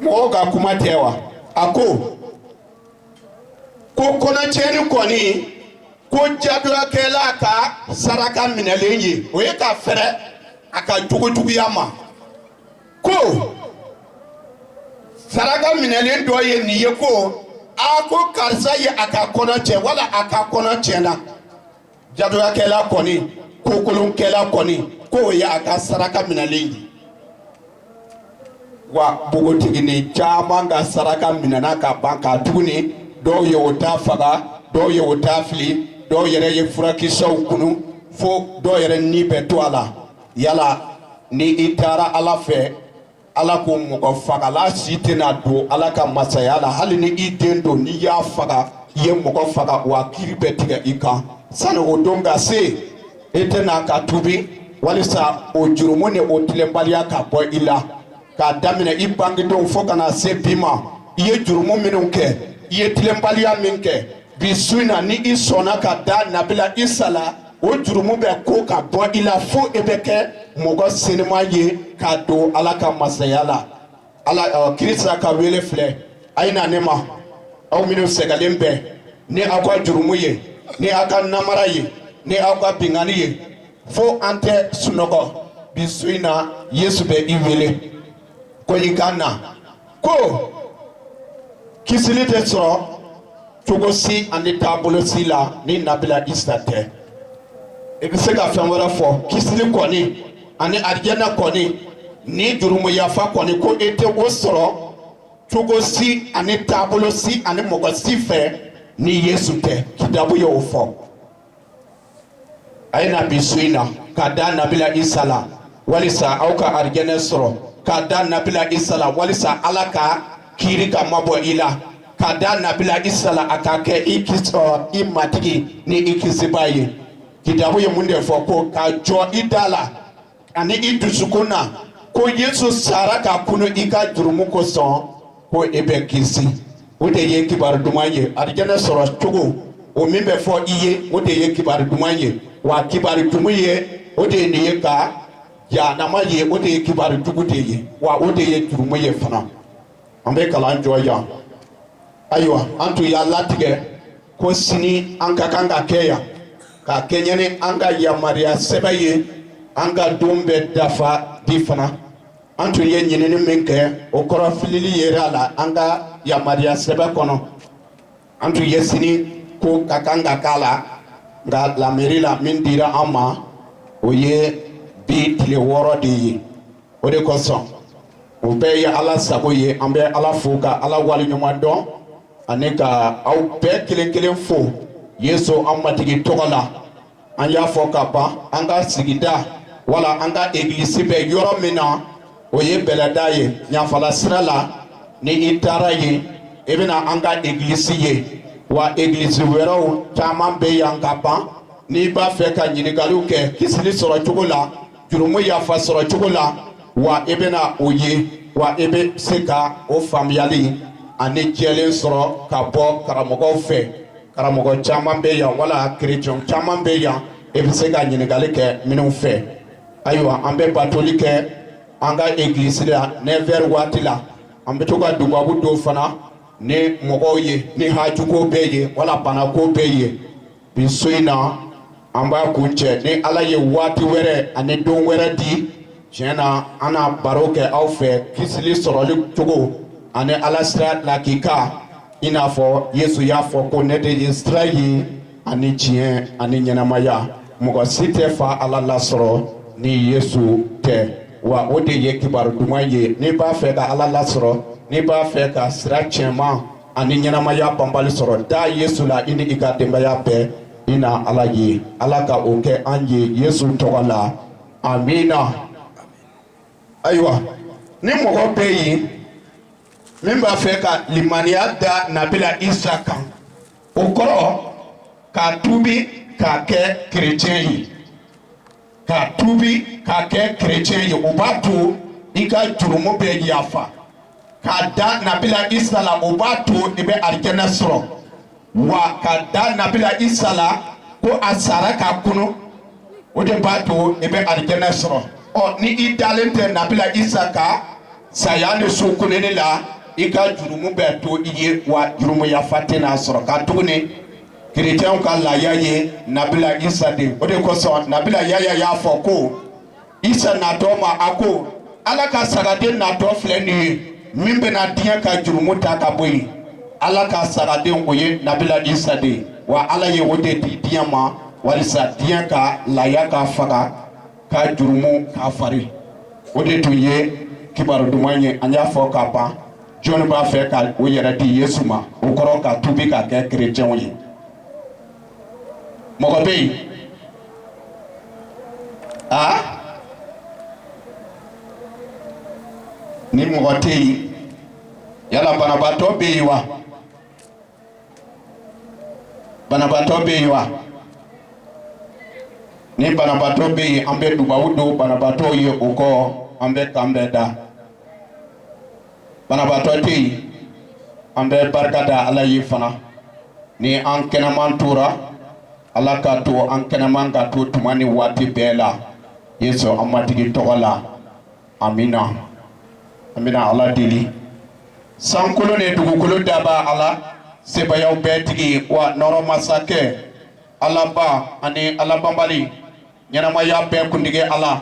mɔgɔw ka kuma tɛ wa a ko kɔnɔtiɲɛni kɔni ko jadoyakɛla ka saraka minɛlen ye o ye ka fɛrɛ a ka jugujuguya ma ko saraka minɛlen dɔ ye nin ye ko ko karisa ye a ka kɔnɔ tiɲɛ wala a ka kɔnɔ tiɲɛna jadoyakɛla kɔni kokolonkɛla kɔni ko o ye a ka saraka minɛlen ye wa bogotigini caman ka saraka minɛna ka ban ka tuguni dɔw ye o ta faga dɔw ye o ta fili dɔw yɛrɛ ye furakisɛw kunu fo dɔw yɛrɛ ni bɛ to a la yala ni i taara ala fɛ ala ko mɔgɔ fagala si tɛna don ala ka masaya la hali ni i den don n'i y'a faga i ye mɔgɔ faga wa kiiri bɛ tigɛ i kan sani o don ka se e tɛna ka tubi walisa o jurumu ni o tilenbaliya ka bɔ i la k'a daminɛ i bangedenw fo kana se bi ma i ye jurumu minnu kɛ i ye tilenbaliya min kɛ bi su in na ni i sɔnna ka da nabila isa la o jurumu bɛ ko ka bɔ i la fo e bɛ kɛ mɔgɔ senima ye ka don ala ka masaya la ala kirisa ka wele filɛ a ye na ne ma aw minnu sɛgɛlen bɛ ni aw ka jurumu ye ni aw ka namara ye ni aw ka bingani ye fo an tɛ sunɔgɔ bi su in na yesu bɛ i wele ko i ka na ko kisili tɛ sɔrɔ cogo si ani taabolo si la ni nabila isa tɛ i bɛ se ka fɛn wɛrɛ fɔ kisili kɔni ani arijɛnɛ kɔni ni jurumu yafa kɔni ko e tɛ o sɔrɔ cogo si ani taabolo si ani mɔgɔ si fɛ ni yesu tɛ kitabu ye o fɔ a ye na bi su in na ka da nabila isa la walisa aw ka arijɛnɛ sɔrɔ ka da nabila isa la walisa ala ka kiiri ka mabɔ i la ka da nabila isa la a ka kɛ i matigi ni i kisiba ye kitabu ye mun de fɔ ko ka jɔ i da la ani i dusukun na ko yesu sara ka kunu i ka jurumu kosɔn ko e bɛ kisi o de ye kibaru duman ye arijɛnɛ sɔrɔ cogo o min bɛ fɔ i ye o de ye kibaru duman ye wa kibaru jugu ye o de ye nin ye ka jahanama ye o de ye kibaru jugu de ye wa o de ye jurumu ye fana an bɛ kalan jɔ yan ayiwa an tun y'a latigɛ ko sini an ka kan ka kɛ yan ka kɛɲɛ ni an ka yamaruya sɛbɛn ye an ka don bɛ dafa di fana an tun ye ɲinini min kɛ o kɔrɔ filili yera la an ka yamaruya sɛbɛn kɔnɔ an tun ye sini ko ka kan ka k'a la nka lamɛri la min dira an ma o ye bi tile 6 de ye o de kosɔn o bɛɛ ye ala sago ye an bɛ ala fo ka ala waleɲuman dɔn ani ka aw bɛɛ kelen kelen fo yesu an matigi tɔgɔ la an y'a fɔ ka ban an ka sigida wala an ka egilisi bɛ yɔrɔ min na o ye bɛlɛda ye ɲafala sira la ni i taara ye i bɛna an ka egilisi ye wa egilisi wɛrɛw caman bɛ yan ka ban n'i b'a fɛ ka ɲininkaliw kɛ kisili sɔrɔ cogo la jurumu yafa sɔrɔ cogo la wa i bɛna o ye wa i bɛ se ka o faamuyali ani jɛlen sɔrɔ ka bɔ karamɔgɔw fɛ karamɔgɔ caman bɛ yan wala kerecɛn caman bɛ yan i bɛ se ka ɲininkali kɛ minnu fɛ ayiwa an bɛ batoli kɛ an ka egilisi la 9h waati la an bɛ to ka dubabu don fana ni mɔgɔw ye ni hajuko bɛ ye wala banako bɛ ye bi so in na an b'a kuncɛ ni Ala ye waati wɛrɛ ani don wɛrɛ di tiɲɛ na an na baro kɛ aw fɛ kisili sɔrɔli cogo ani Ala sira lakika i n'a fɔ Yesu y'a fɔ ko ne de ye sira ye ani tiɲɛ ani ɲɛnamaya mɔgɔ si tɛ fa Ala lasɔrɔ ni Yesu tɛ wa o de ye kibaru duman ye n'i b'a fɛ ka Ala lasɔrɔ n'i b'a fɛ ka sira cɛman ani ɲɛnamaya banbali sɔrɔ da Yesu la i ni i ka denbaya bɛɛ i na Ala ye Ala ka o kɛ an ye Yesu tɔgɔ la amina ayiwa ni mɔgɔ bɛ yen min b'a fɛ ka limaniya da Nabila Isa kan o kɔrɔ k'a tuubi k'a kɛ kerecɛn ye k'a tuubi k'a kɛ kerecɛn ye o b'a to i ka jurumu bɛ yafa k'a da Nabila Isa la o b'a to i bɛ arijɛnɛ sɔrɔ wa k'a da Nabila Isa la ko a sara k'a kunu o de b'a to i bɛ arijɛnɛ sɔrɔ ɔ ni i dalen tɛ Nabila Isa kan saya ni su kununi la i ka jurumu bɛ to i ye wa jurumu yafa tɛna sɔrɔ ka tuguni kerecɛnw ka laaya ye Nabila Isa de o de kosɔn Nabila Yaya y'a fɔ ko Isa natɔ ma a ko Ala ka sagaden natɔ filɛ nin ye min bɛna diɲɛ ka jurumu ta ka bɔ yen Ala ka sagaden o ye Nabila Isa de wa Ala ye o de di diɲɛ ma walisa diɲɛ ka laaya ka faga ka jurumu ka fari o de tun ye kibaru duman ye an y'a fɔ ka ban jɔnni b'a fɛ ka o yɛrɛ di Yesu ma o kɔrɔ ka tuubi ka kɛ kerecɛnw ye mɔgɔ bɛ yen ni mɔgɔ tɛ yen yala banabaatɔ bɛ yen wa banabaatɔ bɛ yen wa ni banabaatɔ bɛ yen an bɛ dubabu don banabaatɔw ye o kɔ an bɛ kan bɛɛ da banabaatɔ tɛ yen an bɛ barika da Ala ye fana ni an kɛnɛman tora Ala ka to an kɛnɛman ka to tuma ni waati bɛɛ la Yesu an matigi tɔgɔ la amina an bɛna Ala deli sankolo ni dugukolo daba Ala sebayaw bɛɛ tigi wa nɔrɔ masakɛ Alaba ani Alabanbali ɲɛnamaya bɛɛ kuntigi Ala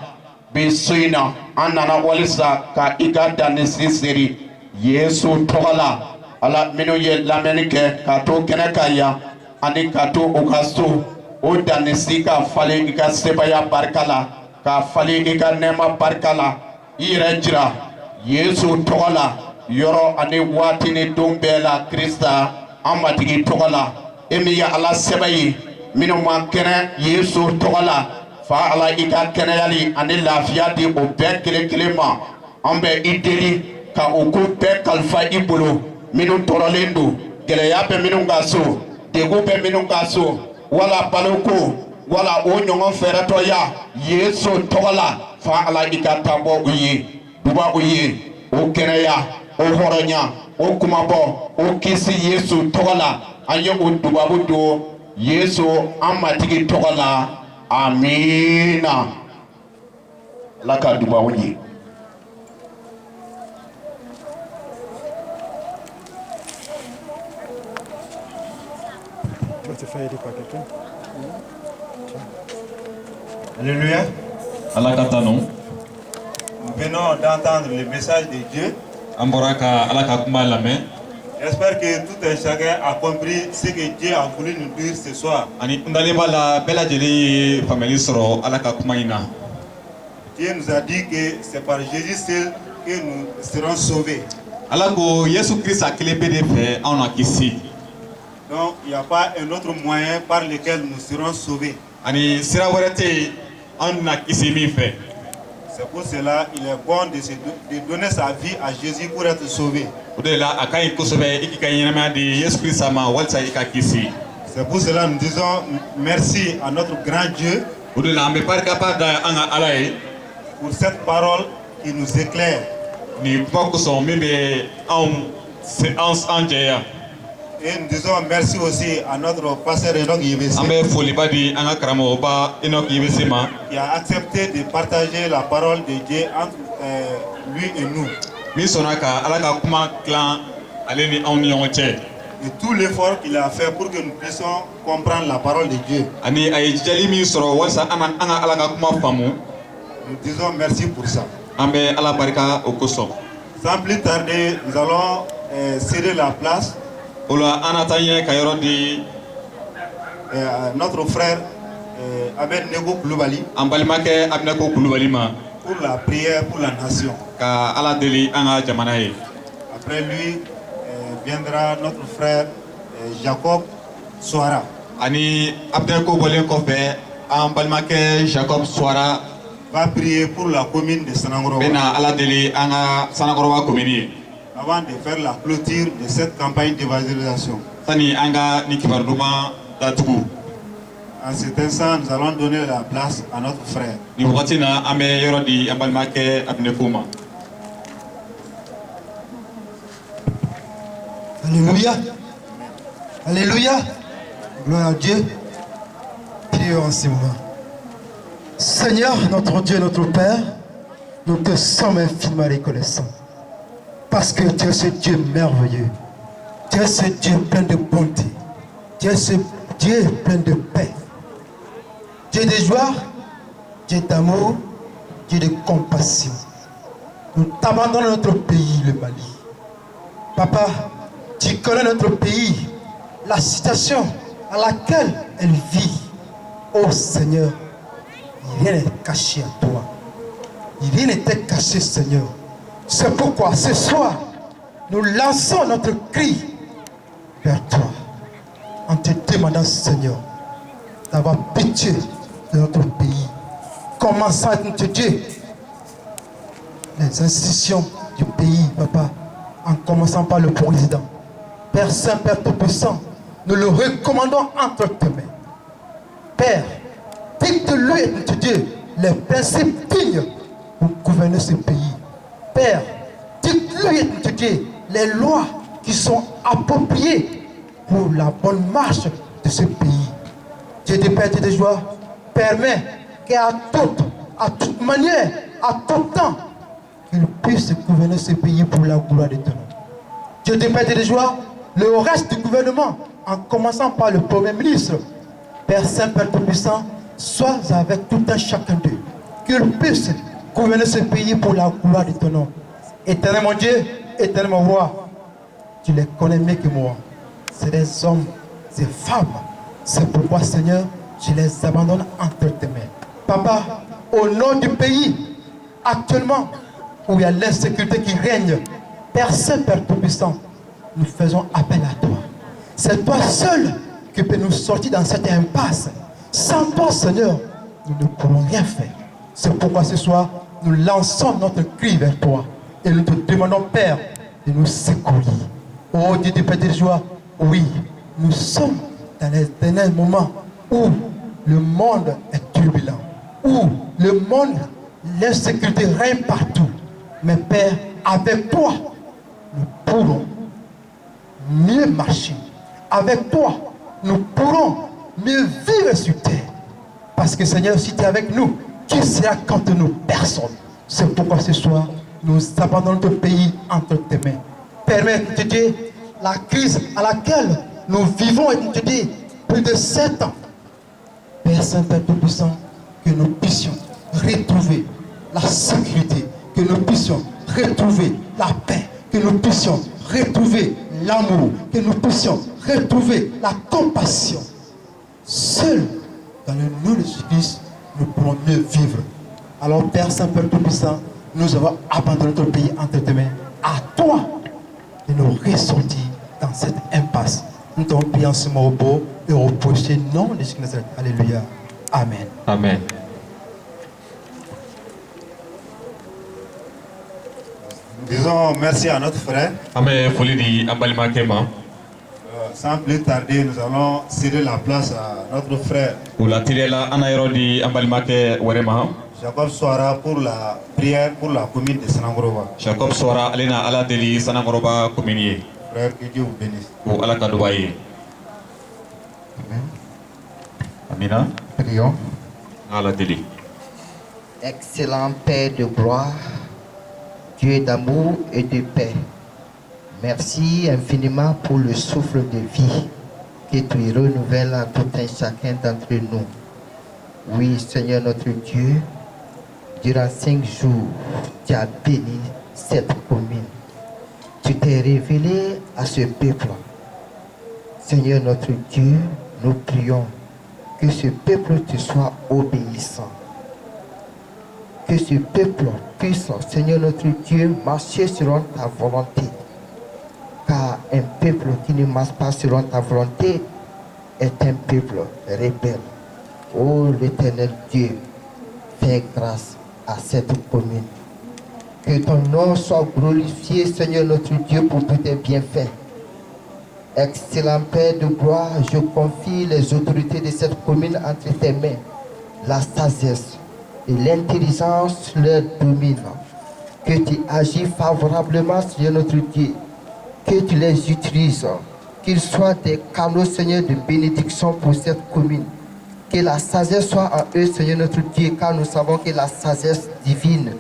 bi so in na an nana walisa ka i ka danni seri Yesu tɔgɔ la Ala minnu ye lamɛnni kɛ ka to kɛnɛ ka yan ani ka to u ka so o danni ka falen i ka sebaya barika la ka falen i ka nɛɛma barika la i yɛrɛ jira Yesu tɔgɔ la yɔrɔ ani waati ni don bɛɛ la Krista an matigi tɔgɔ la e min ye Ala sɛbɛ ye minnu ma kɛnɛ Yesu tɔgɔ la fa Ala i ka kɛnɛyali ani lafiya di o bɛɛ kelen kelen ma an bɛ i deli ka o ko bɛɛ kalifa i bolo minnu tɔɔrɔlen don gɛlɛya bɛ minnu ka so degun bɛ minnu ka so wala baloko wala o ɲɔgɔn fɛrɛtɔya Yesu tɔgɔ la fa Ala i ka tabɔ u ye duba u ye o kɛnɛya o hɔrɔnya o kumabɔ o kisi Yesu tɔgɔ la an ye o dubabu don Yesu an matigi tɔgɔ la amina Ala ka dubabu ye Alléluia. Nous venons d'entendre le message de Dieu. J'espère que tout un chacun a compris ce que Dieu a voulu nous dire ce soir. Dieu nous a dit que c'est par Jésus seul que nous serons sauvés. Donc il n'y a pas un autre moyen par lequel nous serons sauvés. C'est pour cela qu'il est bon de donner sa vie à Jésus pour être sauvé. C'est pour cela que nous disons merci à notre grand Dieu pour cette parole qui nous éclaire. Et nous disons merci aussi à notre pasteur Enoch Yebese qui a accepté de partager la parole de Dieu entre lui et nous. Et tout l'effort qu'il a fait pour que nous puissions comprendre la parole de Dieu. Nous disons merci pour ça. Sans plus tarder, nous allons céder la place à notre frère Abed Nego Koulibaly pour la prière pour la nation. Après lui viendra notre frère Jacob Soara. Jacob Soara Va prier pour la commune de Sanangorowa avant de faire la clôture de cette campagne d'évangélisation. En cet instant, nous allons donner la place à notre frère. Alléluia. Alléluia. Gloire à Dieu. Prions en ce moment. Seigneur, notre Dieu, notre Père, nous te sommes infiniment reconnaissants. Parce que tu es ce Dieu merveilleux. Tu es ce Dieu plein de bonté. Tu es ce Dieu plein de paix. Dieu de joie, Dieu d'amour, Dieu de compassion. Nous t'abandonnons notre pays, le Mali. Papa, tu connais notre pays, la situation à laquelle elle vit. Oh Seigneur, rien n'est caché à toi. Rien n'était caché, Seigneur. C'est pourquoi ce soir, nous lançons notre cri vers toi en te demandant, Seigneur, d'avoir pitié de notre pays. Commençons à te dire les institutions du pays, Papa, en commençant par le président. Père Saint, Père Tout-Puissant, nous le recommandons entre tes mains. Père, dicte-lui et te Dieu les principes dignes pour gouverner ce pays. Père, dicte-lui et te Dieu les lois qui sont appropriées pour la bonne marche de ce pays. Dieu de paix, Dieu de joie, permet qu'à toute manière, à tout temps, qu'il puisse gouverner ce pays pour la gloire de ton nom. Dieu de paix, Dieu de joie, le reste du gouvernement, en commençant par le Premier ministre, Père Saint, Père Tout-Puissant, sois avec tout un chacun d'eux, qu'il puisse gouverner ce pays pour la gloire de ton nom. Éternel mon Dieu, éternel mon roi, tu les connais mieux que moi. C'est des hommes, des femmes. C'est pourquoi, Seigneur, je les abandonne entre tes mains. Papa, au nom du pays, actuellement, où il y a l'insécurité qui règne, Père Saint, Père Tout-Puissant, nous faisons appel à toi. C'est toi seul qui peux nous sortir dans cette impasse. Sans toi, Seigneur, nous ne pourrons rien faire. C'est pourquoi ce soir, nous lançons notre cri vers toi et nous te demandons, Père, de nous secourir. Oh Dieu de paix et de joie, oui, nous sommes dans les derniers moments où le monde est turbulent, où le monde, l'insécurité règne partout. Mais Père, avec toi, nous pourrons mieux marcher. Avec toi, nous pourrons mieux vivre sur terre. Parce que Seigneur, si tu es avec nous, qui sera contre nous? Personne. C'est pourquoi ce soir, nous abandonnons notre pays entre tes mains. Permets, Dieu, la crise à laquelle nous vivons, et Dieu, plus de 7 ans. Père Saint, Père Tout-Puissant, que nous puissions retrouver la sécurité, que nous puissions retrouver la paix, que nous puissions retrouver l'amour, que nous puissions retrouver la compassion. Seul dans le nom de Jésus, nous pourrons mieux vivre. Alors Père Saint, Père Tout-Puissant, nous avons abandonné notre pays entre tes mains. À toi de nous ressortir dans cette impasse. Nous t'avons prié en ce moment au beau et au prochain nom de Jésus Nazareth. Alléluia. Amen. Amen. Disons merci à notre frère. Sans plus tarder, nous allons céder la place à notre frère Jacob Soara pour la prière pour la commune de Sanangorowa. Jacob Soara alena ala deli Sanangoroba commune. Frère, que Dieu vous bénisse. Ou ala kadobaye. Amen. Amina. Prions. Ala deli. Excellent Père de gloire, Dieu d'amour et de paix, merci infiniment pour le souffle de vie que tu renouvelles à tout un chacun d'entre nous. Oui, Seigneur notre Dieu, durant 5 jours, tu as béni cette commune. Tu t'es révélé à ce peuple. Seigneur notre Dieu, nous prions que ce peuple te soit obéissant. Que ce peuple puisse, Seigneur notre Dieu, marcher selon ta volonté. Car un peuple qui ne marche pas selon ta volonté est un peuple rebelle. Oh l'Éternel Dieu, fais grâce à cette commune. Que ton nom soit glorifié, Seigneur notre Dieu, pour tous tes bienfaits. Excellent Père de gloire, je confie les autorités de cette commune entre tes mains. La sagesse et l'intelligence leur dominent. Que tu agis favorablement, Seigneur notre Dieu. Que tu les utilises. Qu'ils soient des canaux, Seigneur, de bénédiction pour cette commune. Que la sagesse soit en eux, Seigneur notre Dieu, car nous savons que la sagesse divine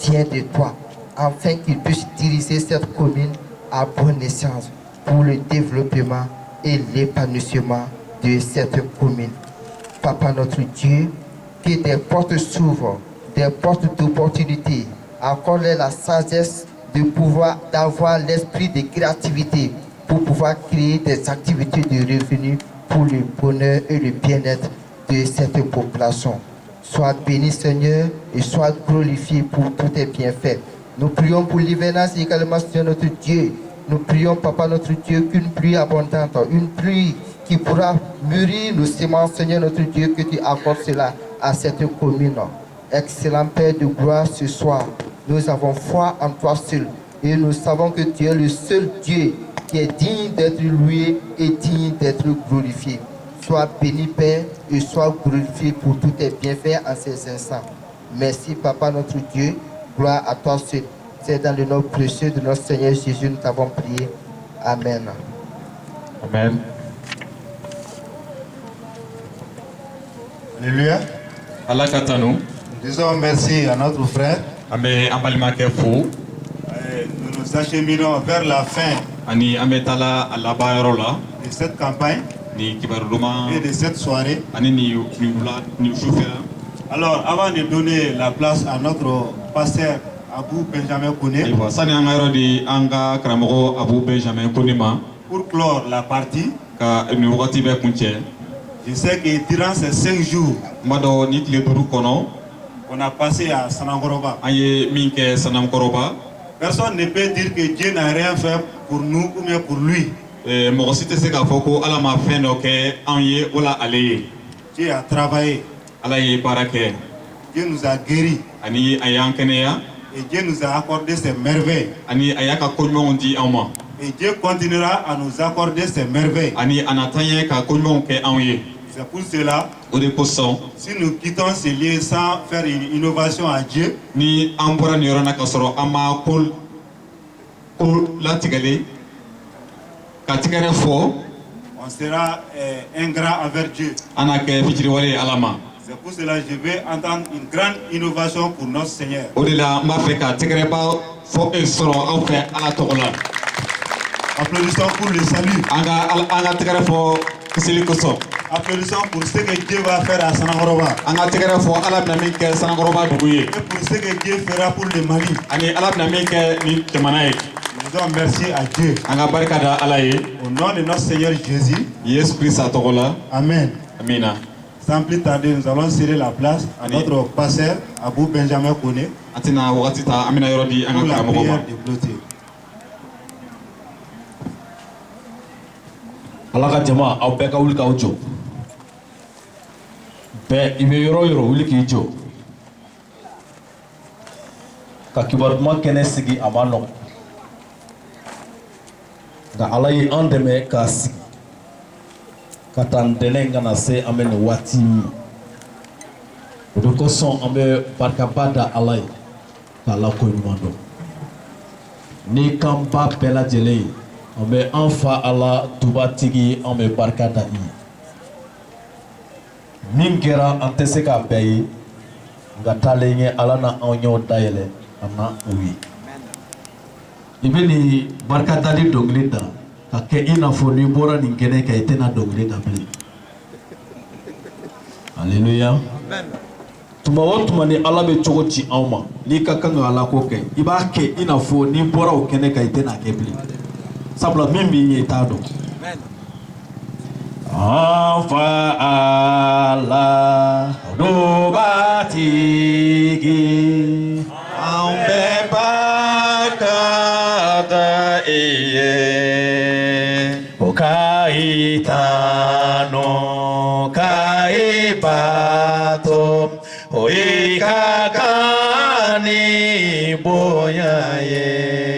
vient de toi. Afin qu'ils puissent diriger cette commune à bonne essence pour le développement et l'épanouissement de cette commune. Papa notre Dieu, que des portes s'ouvrent, des portes d'opportunité. Accorde-leur la sagesse de pouvoir d'avoir l'esprit de créativité pour pouvoir créer des activités de revenus pour le bonheur et le bien-être de cette population. Sois béni Seigneur et sois glorifié pour tous tes bienfaits. Nous prions pour l'hivernage également, Seigneur notre Dieu. Nous prions, Papa notre Dieu, qu'une pluie abondante, une pluie qui pourra mûrir nos semences, Seigneur notre Dieu, que tu accordes cela à cette commune. Excellent Père de gloire, ce soir, nous avons foi en toi seul et nous savons que tu es le seul Dieu qui est digne d'être loué et digne d'être glorifié. Sois béni Père et sois glorifié pour tous tes bienfaits en ces instants. Merci Papa notre Dieu, gloire à toi seul. C'est dans le nom précieux de notre Seigneur Jésus nous t'avons prié. Amen. Amen. Alléluia. Allah katanu. Nous disons merci à notre frère. Ambe ambalima ke fo. Nous nous acheminons vers la fin Ani ambe tala alaba yoro la. de cette campagne Ni kibaruduma. et de cette soirée. Ani ni wula ni shufera. Alors, avant de donner la place à notre pasteur Abou Benjamin Kone, Aywa sani anga yoro di anga karamogo Abu Benjamin Konima pour clore la partie, ka ni wakati be kunche. je sais que durant ces 5 jours Mado ni tile duru kono. qu'on a passé à Sanangoroba, Aye minke sanam koroba. personne ne peut dire que Dieu n'a rien fait pour nous ou bien pour lui. Mɔgɔ si tɛ se k'a fɔ ko Ala ma fɛn dɔ kɛ anw ye wala ale ye. Dieu a travaillé, Ala ye baara kɛ Dieu nous a guéris ani a y'an kɛnɛya et Dieu nous a accordé ses merveilles. ani a y'a ka koɲumanw di anw ma Et Dieu continuera à nous accorder ses merveilles. ani a na taa ɲɛ ka koɲumanw kɛ anw ye. C'est pour cela, O de kosɔn si nous quittons ce lieu sans faire une innovation à Dieu, ni an bɔra nin yɔrɔ la ka sɔrɔ an ma ko latigɛlen ka tigɛrɛ fɔ on sera ingrat envers Dieu. an na kɛ fitiriwale ye Ala ma. C'est pour cela que je vais entendre une grande innovation pour notre Seigneur. O de la n b'a fɛ ka tɛgɛrɛba sɔrɔ aw fɛ Ala tɔgɔ la. Applaudissons pour le salut. An ka tɛgɛrɛ fɔ kisili kosɔn. Applaudissons pour ce que Dieu va faire à Sanangoroba. An ka tɛgɛrɛ fɔ Ala bɛna min kɛ Sanakɔrɔba dugu ye. Et pour ce que Dieu fera pour le Mali. Ani Ala bɛna min kɛ ni jamana ye. Nous disons merci à Dieu. An ka barika da Ala ye. Au nom de notre Seigneur Jésus. Yesu Kirista tɔgɔ la. Amen. Amina. Sans plus tarder, nous allons serrer la place à notre pasteur Abou Benjamin Kone An tɛna wagati ta an bɛna yɔrɔ di an pour ka la karamɔgɔ ma. prière de clôture. Ala ka jama aw bɛɛ ka wuli k'aw jɔ bɛɛ i bɛ yɔrɔ o yɔrɔ wuli k'i jɔ ka kibaruya kɛnɛ sigi a ma nɔgɔn nka Ala ye an dɛmɛ k'a sigi ka taa ntɛnɛn kana se an bɛ nin waati min o de kosɔn an bɛ barikaba da Ala ye k'Ala ko ɲuman dɔn ni kan ba bɛɛ lajɛlen ye an bɛ an fa Ala tubatigi an bɛ barika da i ye min kɛra an tɛ se k'a bɛɛ ye nka taalen ye Ala na anw ɲɛw dayɛlɛ a na o ye i bɛ nin barikadali dɔnkili da ka kɛ i n'a fɔ n'i bɔra nin kɛnɛ kan i tɛna dɔnkili da bilen. Alléluia. Tuma o tuma ni Ala bɛ cogo ci anw ma n'i ka kan ka Ala ko kɛ i b'a kɛ i n'a fɔ n'i bɔra o kɛnɛ kan i tɛna kɛ bilen. Sabula min b'i ye i t'a dɔn. Anfa Ala dobatigi an bɛɛ barika da i ye o ka i tanu ka i bato o i ka kan ni bonya ye.